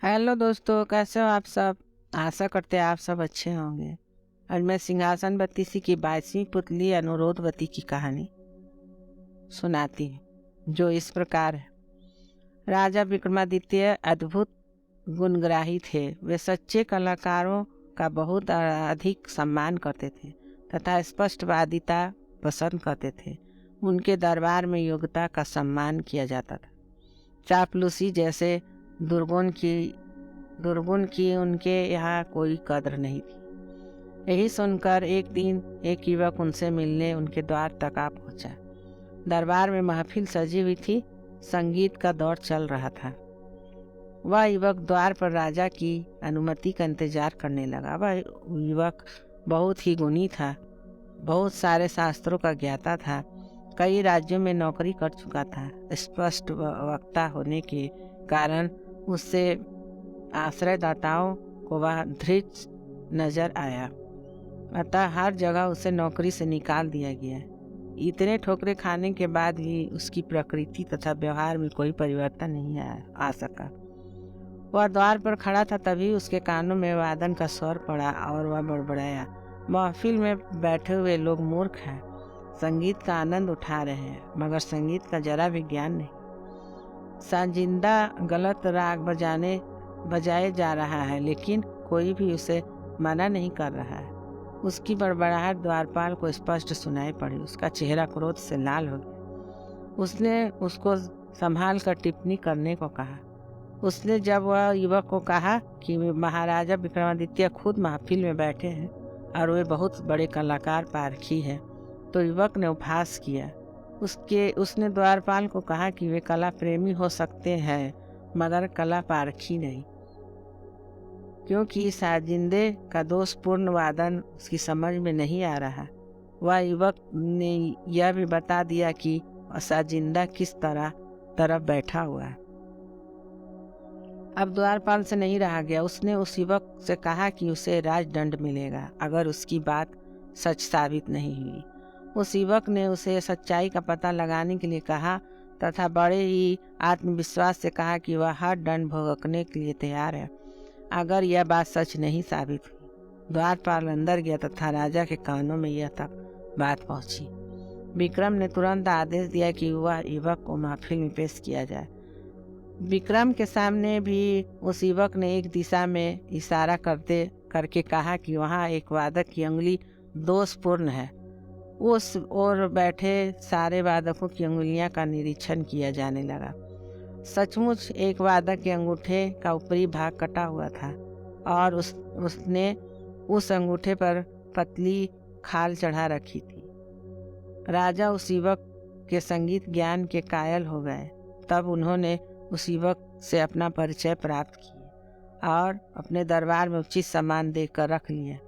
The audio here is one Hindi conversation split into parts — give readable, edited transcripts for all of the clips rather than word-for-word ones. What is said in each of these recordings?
हेलो दोस्तों, कैसे हो आप सब। आशा करते हैं आप सब अच्छे होंगे। आज मैं सिंहासन बत्तीसी की 22वीं पुतली अनुरोधवती की कहानी सुनाती हूँ, जो इस प्रकार है। राजा विक्रमादित्य अद्भुत गुणग्राही थे। वे सच्चे कलाकारों का बहुत अधिक सम्मान करते थे तथा स्पष्टवादिता पसंद करते थे। उनके दरबार में योग्यता का सम्मान किया जाता था। चापलूसी जैसे दुर्गुण की उनके यहाँ कोई कद्र नहीं थी। यही सुनकर एक दिन एक युवक उनसे मिलने उनके द्वार तक आ पहुंचा। दरबार में महफिल सजी हुई थी, संगीत का दौर चल रहा था। वह युवक द्वार पर राजा की अनुमति का इंतजार करने लगा। वह युवक बहुत ही गुणी था, बहुत सारे शास्त्रों का ज्ञाता था, कई राज्यों में नौकरी कर चुका था। स्पष्ट वक्ता होने के कारण उससे आश्रयदाताओं को वह धृत नजर आया, अतः हर जगह उसे नौकरी से निकाल दिया गया। इतने ठोकरे खाने के बाद भी उसकी प्रकृति तथा व्यवहार में कोई परिवर्तन नहीं आ सका। वह द्वार पर खड़ा था, तभी उसके कानों में वादन का स्वर पड़ा और वह बड़बड़ाया, महफिल में बैठे हुए लोग मूर्ख हैं, संगीत का आनंद उठा रहे हैं, मगर संगीत का जरा भी ज्ञान नहीं। साजिंदा गलत राग बजाए जा रहा है, लेकिन कोई भी उसे मना नहीं कर रहा है। उसकी बड़बड़ाहट द्वारपाल को स्पष्ट सुनाई पड़ी। उसका चेहरा क्रोध से लाल हो गया। उसने उसको संभाल कर टिप्पणी करने को कहा। उसने जब वह युवक को कहा कि महाराजा विक्रमादित्य खुद महफिल में बैठे हैं और वे बहुत बड़े कलाकार पारखी हैं, तो युवक ने उपहास किया। उसने द्वारपाल को कहा कि वे कला प्रेमी हो सकते हैं, मगर कला पारखी नहीं, क्योंकि साजिंदे का दोषपूर्ण वादन उसकी समझ में नहीं आ रहा। वह युवक ने यह भी बता दिया कि साजिंदा किस तरफ बैठा हुआ है। अब द्वारपाल से नहीं रहा गया। उसने उस युवक से कहा कि उसे राजदंड मिलेगा अगर उसकी बात सच साबित नहीं हुई। उस युवक ने उसे सच्चाई का पता लगाने के लिए कहा तथा बड़े ही आत्मविश्वास से कहा कि वह हर दंड भुगतने के लिए तैयार है अगर यह बात सच नहीं साबित हुई। द्वारपाल अंदर गया तथा राजा के कानों में यह तक बात पहुंची। विक्रम ने तुरंत आदेश दिया कि वह युवक को महफिल में पेश किया जाए। विक्रम के सामने भी उस युवक ने एक दिशा में इशारा करके कहा कि वहाँ एक वादक की उंगली दोषपूर्ण है। उस ओर बैठे सारे वादकों की उंगलियां का निरीक्षण किया जाने लगा। सचमुच एक वादक के अंगूठे का ऊपरी भाग कटा हुआ था और उसने उस अंगूठे पर पतली खाल चढ़ा रखी थी। राजा उस युवक के संगीत ज्ञान के कायल हो गए। तब उन्होंने उस युवक से अपना परिचय प्राप्त किया और अपने दरबार में उचित सम्मान देकर रख लिया।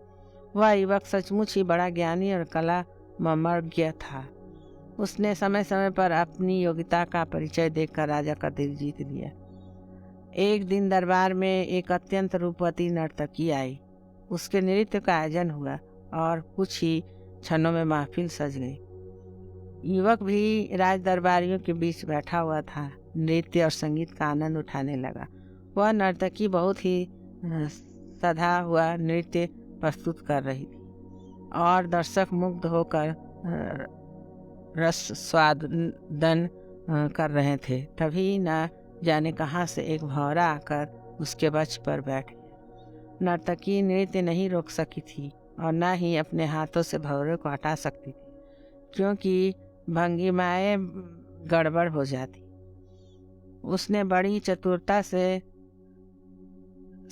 वह युवक सचमुच ही बड़ा ज्ञानी और कला मर्मज्ञ था। उसने समय समय पर अपनी योग्यता का परिचय देकर राजा का दिल जीत लिया। एक दिन दरबार में एक अत्यंत रूपवती नर्तकी आई। उसके नृत्य का आयोजन हुआ और कुछ ही क्षणों में महफिल सज गई। युवक भी राज दरबारियों के बीच बैठा हुआ था, नृत्य और संगीत का आनंद उठाने लगा। वह नर्तकी बहुत ही सधा हुआ नृत्य प्रस्तुत कर रही थी और दर्शक मुग्ध होकर रस स्वादन कर रहे थे। तभी न जाने कहाँ से एक भौरा आकर उसके वक्ष पर बैठ गया। नर्तकी नृत्य नहीं रोक सकी थी और न ही अपने हाथों से भौरे को हटा सकती थी, क्योंकि भंगिमाएं गड़बड़ हो जाती। उसने बड़ी चतुरता से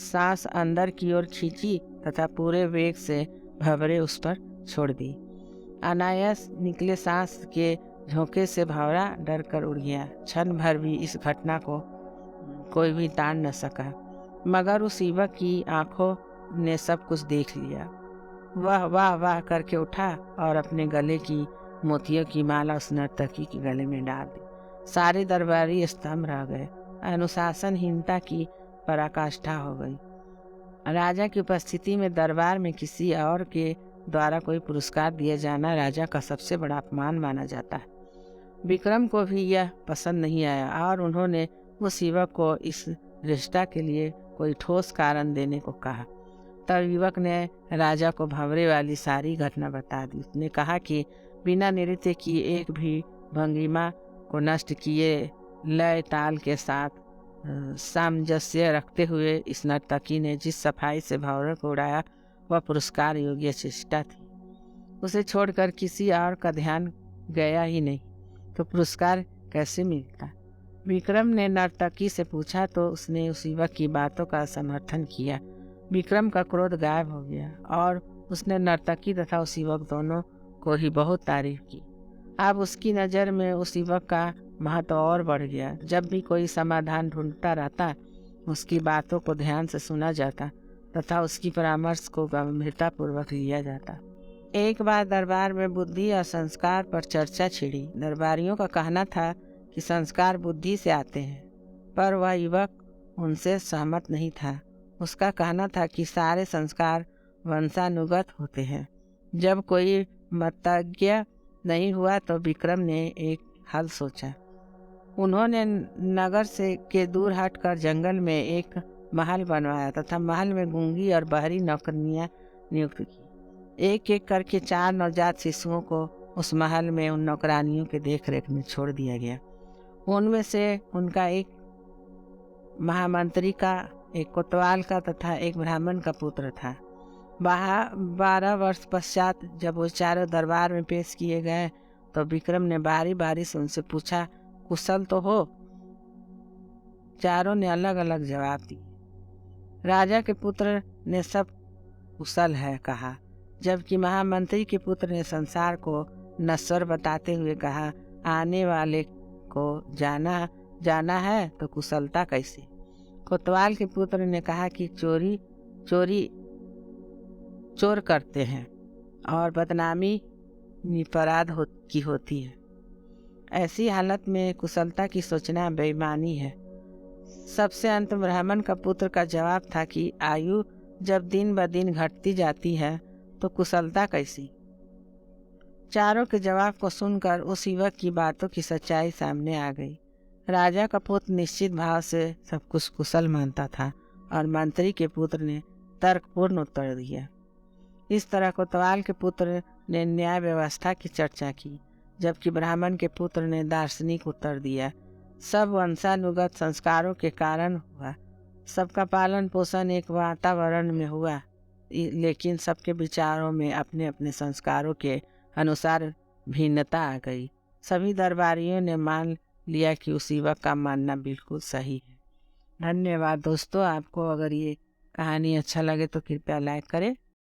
सांस अंदर की ओर खींची तथा पूरे वेग से भंवरे उस पर छोड़ दी। अनायास निकले सांस के झोंके से भंवरा डर कर उड़ गया। क्षण भर भी इस घटना को कोई भी ताड़ न सका, मगर उस युवक की आंखों ने सब कुछ देख लिया। वह वाह वाह करके उठा और अपने गले की मोतियों की माला उस नर्तकी के गले में डाल दी। सारे दरबारी स्तंभ रह गए। अनुशासनहीनता की पराकाष्ठा हो गई। राजा की उपस्थिति में दरबार में किसी और के द्वारा कोई पुरस्कार दिया जाना राजा का सबसे बड़ा अपमान माना जाता है। विक्रम को भी यह पसंद नहीं आया और उन्होंने उस युवक को इस रिश्ता के लिए कोई ठोस कारण देने को कहा। तब युवक ने राजा को भंवरे वाली सारी घटना बता दी। उसने कहा कि बिना नृत्य की एक भी भंगिमा को नष्ट किए लय ताल के साथ सामंजस्य रखते हुए इस नर्तकी ने जिस सफाई से भंवरे को उड़ाया वह पुरस्कार योग्य चेष्टा थी। उसे छोड़कर किसी और का ध्यान गया ही नहीं तो पुरस्कार कैसे मिलता। विक्रम ने नर्तकी से पूछा तो उसने उस युवक की बातों का समर्थन किया। विक्रम का क्रोध गायब हो गया और उसने नर्तकी तथा उस युवक दोनों को ही बहुत तारीफ की। अब उसकी नज़र में उस युवक का महत्व और बढ़ गया। जब भी कोई समाधान ढूंढता रहता उसकी बातों को ध्यान से सुना जाता तथा उसकी परामर्श को गंभीरतापूर्वक लिया जाता। एक बार दरबार में बुद्धि और संस्कार पर चर्चा छिड़ी। दरबारियों का कहना था कि संस्कार बुद्धि से आते हैं, पर वह युवक उनसे सहमत नहीं था। उसका कहना था कि सारे संस्कार वंशानुगत होते हैं। जब कोई मतज्ञ नहीं हुआ तो विक्रम ने एक हल सोचा। उन्होंने नगर से के दूर हटकर जंगल में एक महल बनवाया तथा महल में गूंगी और बहरी नौकरनियां नियुक्त की। एक एक करके 4 नवजात शिशुओं को उस महल में उन नौकरानियों के देखरेख में छोड़ दिया गया। उनमें से उनका एक महामंत्री का, एक कोतवाल का तथा एक ब्राह्मण का पुत्र था। 12 वर्ष पश्चात जब वो चारों दरबार में पेश किए गए तो विक्रम ने बारी बारी से उनसे पूछा, कुशल तो हो? चारों ने अलग अलग जवाब दिए। राजा के पुत्र ने सब कुशल है कहा, जबकि महामंत्री के पुत्र ने संसार को नश्वर बताते हुए कहा, आने वाले को जाना है तो कुशलता कैसी। कोतवाल के पुत्र ने कहा कि चोर करते हैं और बदनामी निपराध की होती है। ऐसी हालत में कुशलता की सोचना बेईमानी है। सबसे अंत ब्राह्मण का पुत्र का जवाब था कि आयु जब दिन ब दिन घटती जाती है तो कुशलता कैसी। चारों के जवाब को सुनकर उस युवक की बातों की सच्चाई सामने आ गई। राजा का पुत्र निश्चित भाव से सब कुछ कुशल मानता था और मंत्री के पुत्र ने तर्कपूर्ण उत्तर दिया। इस तरह कोतवाल के पुत्र ने न्याय व्यवस्था की चर्चा की, जबकि ब्राह्मण के पुत्र ने दार्शनिक उत्तर दिया। सब वंशानुगत संस्कारों के कारण हुआ। सबका पालन पोषण एक वातावरण में हुआ, लेकिन सबके विचारों में अपने अपने संस्कारों के अनुसार भिन्नता आ गई। सभी दरबारियों ने मान लिया कि उस युवक का मानना बिल्कुल सही है। धन्यवाद दोस्तों। आपको अगर ये कहानी अच्छा लगे तो कृपया लाइक करें।